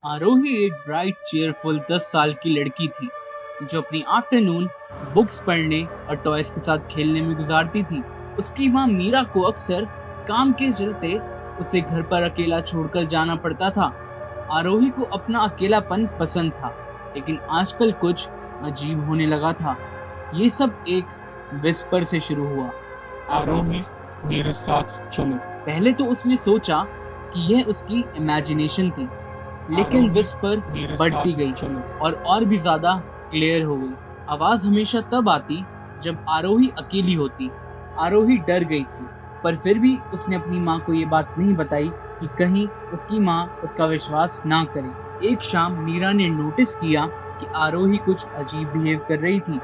आरोही एक bright cheerful 10 साल की लड़की थी जो अपनी आफ्टरनून बुक्स पढ़ने और टॉयज के साथ खेलने में गुजारती थी। उसकी माँ मीरा को अक्सर काम के चलते उसे घर पर अकेला छोड़कर जाना पड़ता था। आरोही को अपना अकेलापन पसंद था, लेकिन आजकल कुछ अजीब होने लगा था। ये सब एक विस्पर से शुरू हुआ। आरोही, मेरे साथ चलो। पहले तो उसने सोचा कि यह उसकी इमेजिनेशन थी, लेकिन आरोही, विस्पर मेरे बढ़ती साथ गई चलो। और भी ज्यादा क्लियर हो गई। आवाज हमेशा तब आती जब आरोही अकेली होती। आरोही डर गई थी, पर फिर भी उसने अपनी माँ को ये बात नहीं बताई कि कहीं उसकी माँ उसका विश्वास ना करे। एक शाम मीरा ने नोटिस किया कि आरोही कुछ अजीब बिहेव कर रही थी।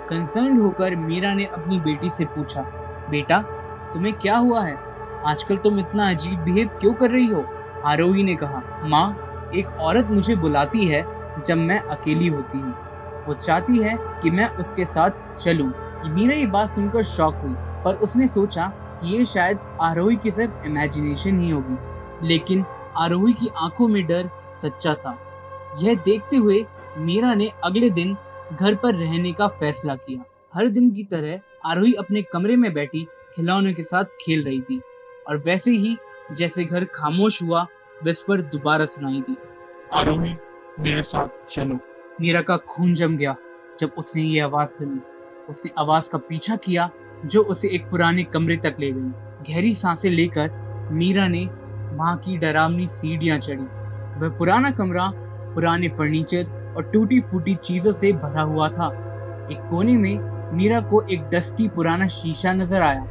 कंसर्न होकर मीरा ने अपनी बेटी से पूछा, बेटा तुम्हें क्या हुआ है? आजकल तुम इतना अजीब बिहेव क्यों कर रही हो? आरोही ने कहा, माँ एक औरत मुझे बुलाती है जब मैं अकेली होती हूँ। वो चाहती है कि मैं उसके साथ चलूं। मीरा ये बात सुनकर शॉक हुई, पर उसने सोचा कि ये शायद आरोही की सिर्फ इमेजिनेशन ही होगी। लेकिन आरोही की आंखों में डर सच्चा था। यह देखते हुए मीरा ने अगले दिन घर पर रहने का फैसला किया। हर दिन की तरह आरोही अपने कमरे में बैठी खिलौनों के साथ खेल रही थी, और वैसे ही जैसे घर खामोश हुआ, विस्पर दोबारा सुनाई दी। आरोही, मेरे साथ चलो। मीरा का खून जम गया जब उसने ये आवाज सुनी। उसने आवाज का पीछा किया जो उसे एक पुराने कमरे तक ले गई। गहरी सांसें लेकर मीरा ने वहां की डरावनी सीढ़ियां चढ़ी। वह पुराना कमरा पुराने फर्नीचर और टूटी फूटी चीजों से भरा हुआ था। एक कोने में मीरा को एक डस्टी पुराना शीशा नजर आया।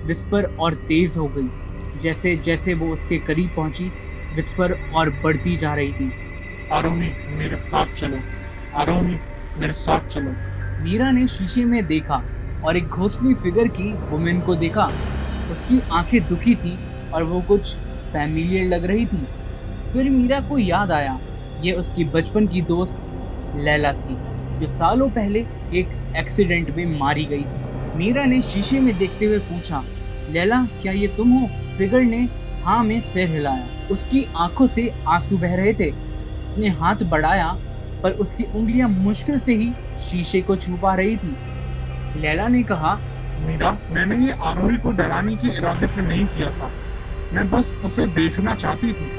विस्पर और तेज हो गई। जैसे जैसे वो उसके करीब पहुंची, विस्पर और बढ़ती जा रही थी। आरोही, मेरे साथ चलो। आरोही, मेरे साथ चलो। मीरा ने शीशे में देखा और एक घोंसली फिगर की वुमेन को देखा। उसकी आंखें दुखी थी और वो कुछ फैमिलियर लग रही थी। फिर मीरा को याद आया, ये उसकी बचपन की दोस्त लैला थी, जो सालों पहले एक एक्सीडेंट में मारी गई थी। मीरा ने शीशे में देखते हुए पूछा, लैला क्या ये तुम हो? फिगर ने हाँ में सिर हिलाया। उसकी आंखों से आंसू बह रहे थे। उसने हाथ बढ़ाया, पर उसकी उंगलियां मुश्किल से ही शीशे को छू पा रही थी। लैला ने कहा, मीरा, मैंने ये आरोही को डराने के इरादे से नहीं किया था। मैं बस उसे देखना चाहती थी।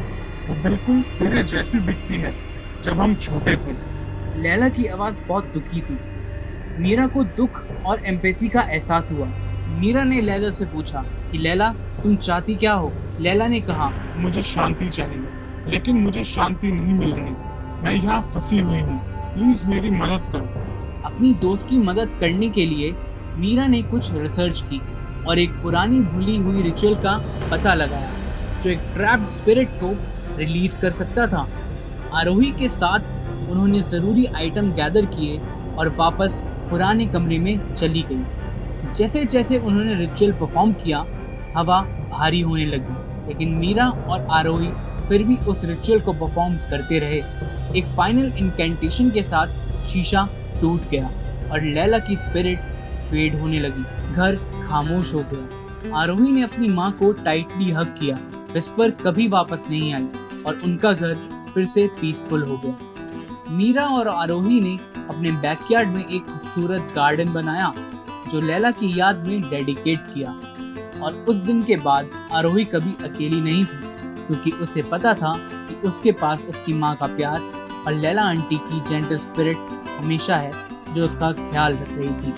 वो बिल्कुल तेरे जैसी दिखती है जब हम छोटे थे। लैला की आवाज बहुत दुखी थी। मीरा को दुख और एम्पैथी का एहसास हुआ। मीरा ने लैला से पूछा कि लैला तुम चाहती क्या हो? लैला ने कहा, मुझे शांति चाहिए, लेकिन मुझे शांति नहीं मिल रही। मैं यहाँ फंसी हुई हूँ। प्लीज मेरी मदद करो। अपनी दोस्त की मदद करने के लिए मीरा ने कुछ रिसर्च की और एक पुरानी भूली हुई रिचुअल का पता लगाया जो एक ट्रैप्ड स्पिरिट को रिलीज कर सकता था। आरोही के साथ उन्होंने जरूरी आइटम गैदर किए और वापस पुराने कमरे में चली गई। जैसे जैसे उन्होंने रिचुअल परफॉर्म किया, हवा भारी होने लगी, लेकिन मीरा और आरोही फिर भी उस रिचुअल को परफॉर्म करते रहे। एक फाइनल इनकेंटेशन के साथ शीशा टूट गया और लैला की स्पिरिट फेड होने लगी। घर खामोश हो गया। आरोही ने अपनी माँ को टाइटली हग किया। विस्पर कभी वापस नहीं आई और उनका घर फिर से पीसफुल हो गया। मीरा और आरोही ने अपने बैकयार्ड में एक खूबसूरत गार्डन बनाया जो लैला की याद में डेडिकेट किया। और उस दिन के बाद आरोही कभी अकेली नहीं थी, क्योंकि उसे पता था कि उसके पास उसकी माँ का प्यार और लैला आंटी की जेंटल स्पिरिट हमेशा है जो उसका ख्याल रख रही थी।